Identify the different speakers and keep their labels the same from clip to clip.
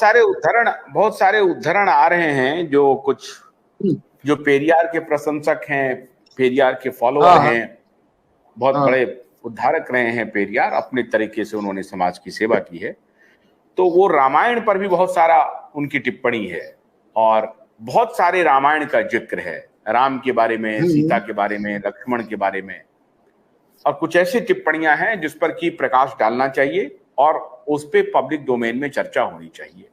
Speaker 1: बहुत सारे उदाहरण आ रहे हैं, जो कुछ जो पेरियार के प्रशंसक हैं, पेरियार के फॉलोअर हैं, बहुत बड़े उद्धारक रहे हैं पेरियार, अपने तरीके से उन्होंने समाज की सेवा की है। तो वो रामायण पर भी बहुत सारा उनकी टिप्पणी है, और बहुत सारे रामायण का जिक्र है, राम के बारे में, सीता के बारे में, लक्ष्मण के बारे में, और कुछ ऐसी टिप्पणियां हैं जिस पर कि प्रकाश डालना चाहिए और उस पे पब्लिक डोमेन में चर्चा होनी चाहिए।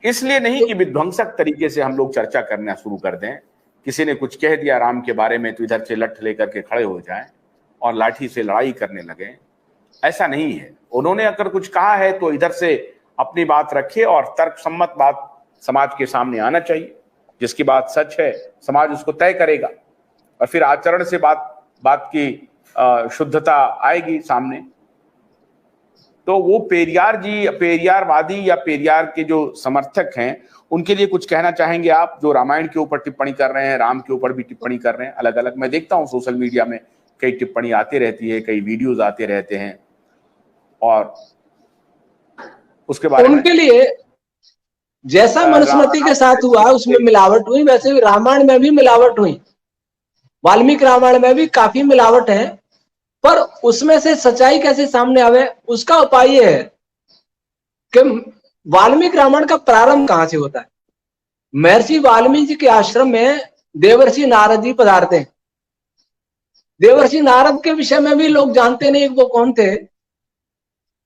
Speaker 1: इसलिए नहीं कि विध्वंसक तरीके से हम लोग चर्चा करना शुरू कर दें, किसी ने कुछ कह दिया राम के बारे में तो इधर से लठ लेकर के खड़े हो जाएं और लाठी से लड़ाई करने लगे। ऐसा नहीं है। उन्होंने अगर कुछ कहा है तो इधर से अपनी बात रखे और तर्कसम्मत बात समाज के सामने आना चाहिए। जिसकी बात सच है समाज उसको तय करेगा, और फिर आचरण से बात की शुद्धता आएगी सामने। तो वो पेरियार जी, पेरियारवादी या पेरियार के जो समर्थक हैं, उनके लिए कुछ कहना चाहेंगे आप, जो रामायण के ऊपर टिप्पणी कर रहे हैं, राम के ऊपर भी टिप्पणी कर रहे हैं अलग अलग? मैं देखता हूं सोशल मीडिया में कई टिप्पणी आती रहती है, कई वीडियोस आते रहते हैं, और उसके बारे में
Speaker 2: उनके लिए जैसा मनुस्मृति के साथ हुआ उसमें मिलावट हुई, वैसे भी रामायण में भी मिलावट हुई। वाल्मीकि रामायण में भी काफी मिलावट है, पर उसमें से सच्चाई कैसे सामने आवे उसका उपाय यह है कि वाल्मीकि रामायण का प्रारंभ कहां से होता है। महर्षि वाल्मीकि जी के आश्रम में देवर्षि नारद जी पधारते हैं। देवर्षि नारद के विषय में भी लोग जानते नहीं वो कौन थे।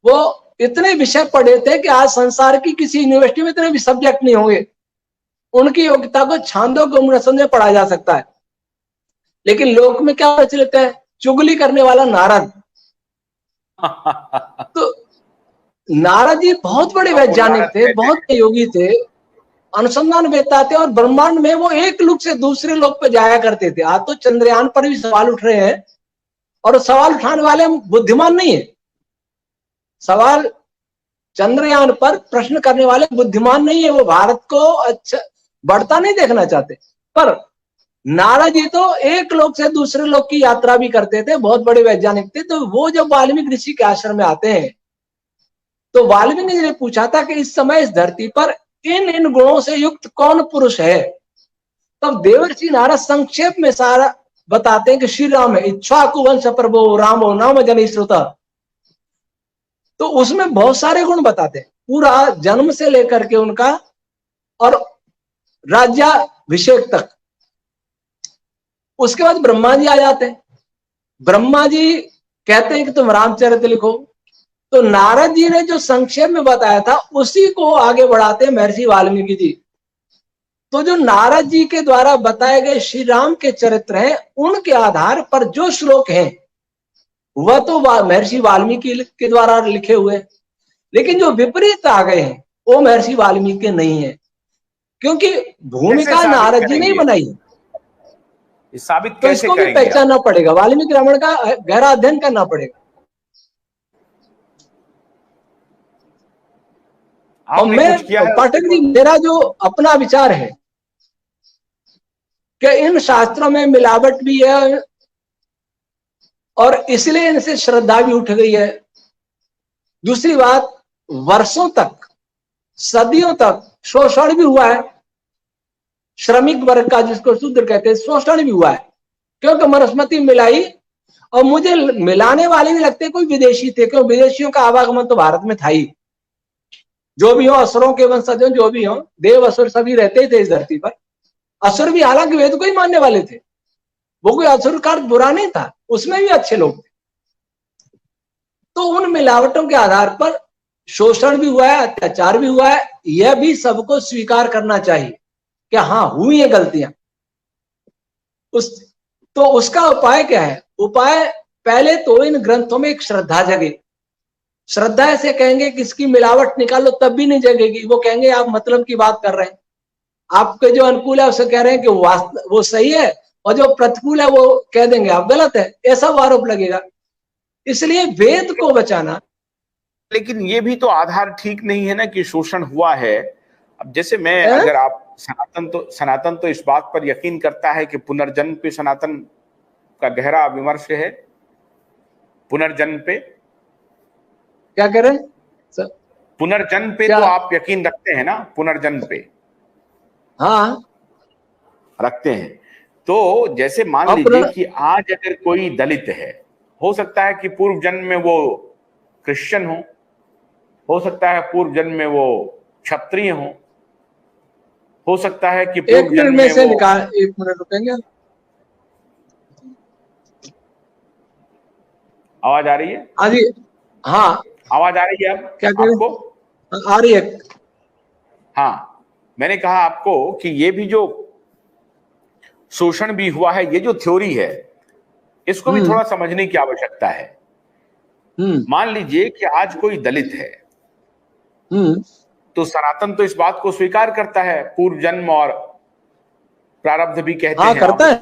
Speaker 2: वो इतने विषय पढ़े थे कि आज संसार की किसी यूनिवर्सिटी में इतने भी सब्जेक्ट नहीं होंगे, उनकी योग्यता को छांदोग्य उपनिषद में पढ़ा जा सकता है। लेकिन लोक में क्या प्रचलित है, चुगली करने वाला नारद। तो नारद जी बहुत बड़े वैज्ञानिक थे, बहुत योगी थे, अनुसंधान वेत्ता थे, और ब्रह्मांड में वो एक लोक से दूसरे लोक पे जाया करते थे। आज तो चंद्रयान पर भी सवाल उठ रहे हैं, और सवाल उठाने वाले बुद्धिमान नहीं है। सवाल चंद्रयान पर प्रश्न करने वाले बुद्धिमान नहीं है, वो भारत को अच्छा बढ़ता नहीं देखना चाहते। पर नारद जी तो एक लोक से दूसरे लोक की यात्रा भी करते थे, बहुत बड़े वैज्ञानिक थे। तो वो जब वाल्मीकि ऋषि के आश्रम में आते हैं तो वाल्मीकि जी ने पूछा था कि इस समय इस धरती पर इन इन गुणों से युक्त कौन पुरुष है। तब देवर्षि नारद संक्षेप में सारा बताते हैं कि श्री राम है, इक्ष्वाकु वंश प्रभो रामो नाम जनि श्रुता। तो उसमें बहुत सारे गुण बताते हैं, पूरा जन्म से लेकर के उनका और राज्याभिषेक तक। उसके बाद ब्रह्मा जी आ जाते हैं। ब्रह्मा जी कहते हैं कि तुम रामचरित लिखो। तो नारद जी ने जो संक्षेप में बताया था उसी को आगे बढ़ाते हैं महर्षि वाल्मीकि जी। तो जो नारद जी के द्वारा बताए गए श्री राम के चरित्र हैं, उनके आधार पर जो श्लोक हैं वह तो महर्षि वाल्मीकि के द्वारा लिखे हुए, लेकिन जो विपरीत आ गए हैं वो महर्षि वाल्मीकि के नहीं है, क्योंकि भूमिका नारद जी ने बनाई है।
Speaker 1: साबित
Speaker 2: तो इसको भी पहचानना पड़ेगा, वाल्मीकि रामायण का गहरा अध्ययन करना पड़ेगा। और मैं पाठक जी, मेरा जो अपना विचार है कि इन शास्त्रों में मिलावट भी है और इसलिए इनसे श्रद्धा भी उठ गई है। दूसरी बात, वर्षों तक, सदियों तक शोषण भी हुआ है, श्रमिक वर्ग का, जिसको शूद्र कहते हैं, शोषण भी हुआ है, क्योंकि मनुस्मृति मिलाई। और मुझे मिलाने वाले भी लगते कोई विदेशी थे, क्योंकि विदेशियों का आवागमन तो भारत में था ही। जो भी हो, असुरों के वंशज जो भी हो, देव असुर सभी रहते थे इस धरती पर। असुर भी हालांकि वेद को ही मानने वाले थे, वो कोई असुर का बुरा नहीं था, उसमें भी अच्छे लोग थे। तो उन मिलावटों के आधार पर शोषण भी हुआ है, अत्याचार भी हुआ है, यह भी सबको स्वीकार करना चाहिए कि हाँ हुई है गलतियां। तो उसका उपाय क्या है? उपाय पहले तो इन ग्रंथों में एक श्रद्धा जगे। श्रद्धा ऐसे कहेंगे कि इसकी मिलावट निकालो, तब भी नहीं जगेगी। वो कहेंगे आप मतलब की बात कर रहे हैं, आपके जो अनुकूल है उसे कह रहे हैं कि वो सही है, और जो प्रतिकूल है वो कह देंगे आप गलत है, ऐसा आरोप लगेगा। इसलिए वेद को बचाना।
Speaker 1: लेकिन ये भी तो आधार ठीक नहीं है ना कि शोषण हुआ है। अब जैसे मैं, अगर आप सनातन तो इस बात पर यकीन करता है कि पुनर्जन्म पे सनातन का गहरा विमर्श है। पुनर्जन्म पे
Speaker 2: क्या कह रहे हैं?
Speaker 1: पुनर्जन्म पे
Speaker 2: क्या?
Speaker 1: तो आप यकीन रखते हैं ना, पुनर्जन्म पे?
Speaker 2: हाँ
Speaker 1: रखते हैं। तो जैसे मान लीजिए कि आज अगर कोई दलित है, हो सकता है कि पूर्व जन्म में वो क्रिश्चियन हो सकता है पूर्व जन्म में वो क्षत्रिय हो सकता है कि
Speaker 2: एक
Speaker 1: पूर्व जन्म
Speaker 2: मिनट में से
Speaker 1: वो...
Speaker 2: निकाल, 1 मिनट रुकेंगे।
Speaker 1: आवाज आ रही है?
Speaker 2: हाँ जी, हाँ
Speaker 1: आवाज आ रही है अब
Speaker 2: क्या करें?
Speaker 1: आपको?
Speaker 2: आ रही है।
Speaker 1: हाँ, मैंने कहा आपको कि ये भी जो शोषण भी हुआ है, ये जो थ्योरी है, इसको भी थोड़ा समझने की आवश्यकता है। मान लीजिए कि आज कोई दलित है, तो सनातन तो इस बात को स्वीकार करता है, पूर्व जन्म और प्रारब्ध भी कहते हैं,
Speaker 2: करता है,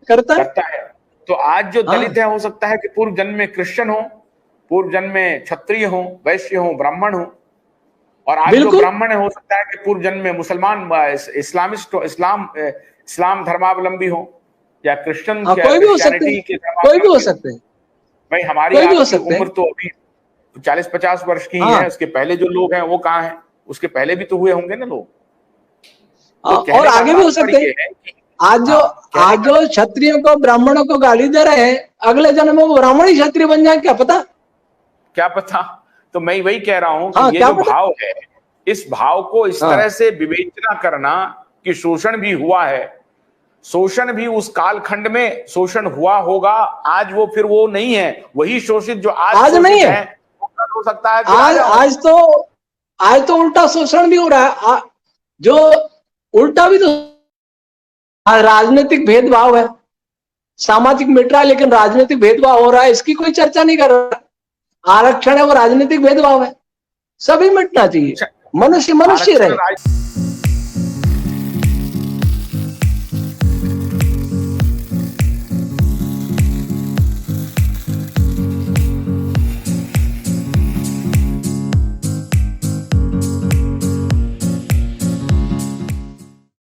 Speaker 1: करता है। तो आज जो दलित है, हो सकता है कि पूर्व जन्म में क्रिश्चियन हो, पूर्व जन्म में क्षत्रिय हो, वैश्य हो, ब्राह्मण हो, और आज जो ब्राह्मण है हो सकता है कि पूर्व जन्म में मुसलमान, इस्लामिस्ट हो, इस्लाम धर्मावलंबी हो, या क्रिश्चियन क्रिश्चियनिटी के
Speaker 2: कोई भी हो सकते हैं।
Speaker 1: भाई हमारी आपकी उम्र तो अभी 40-50 वर्ष की ही है, उसके पहले जो लोग हैं वो कहाँ हैं? उसके पहले भी तो हुए होंगे ना लोग, तो
Speaker 2: और आगे भी हो सकते हैं। आज जो क्षत्रियों को, ब्राह्मणों को गाली दे रहे हैं, अगले जन्म में वो ब्राह्मण ही क्षत्रिय बन जाए, क्या पता।
Speaker 1: तो मैं वही कह रहा हूं कि ये जो भाव है, इस भाव को इस तरह से विवेचना करना कि शोषण भी हुआ है, शोषण भी उस कालखंड में शोषण हुआ होगा, आज वो फिर वो नहीं है, वही शोषित जो आज
Speaker 2: नहीं है,
Speaker 1: हो सकता है
Speaker 2: आज तो उल्टा शोषण भी हो रहा है। जो उल्टा भी तो राजनीतिक भेदभाव है, सामाजिक मिट रहा है, लेकिन राजनीतिक भेदभाव हो रहा है, इसकी कोई चर्चा नहीं कर रहा। आरक्षण है वो राजनीतिक भेदभाव है, सभी मिटना चाहिए, मनुष्य रहे।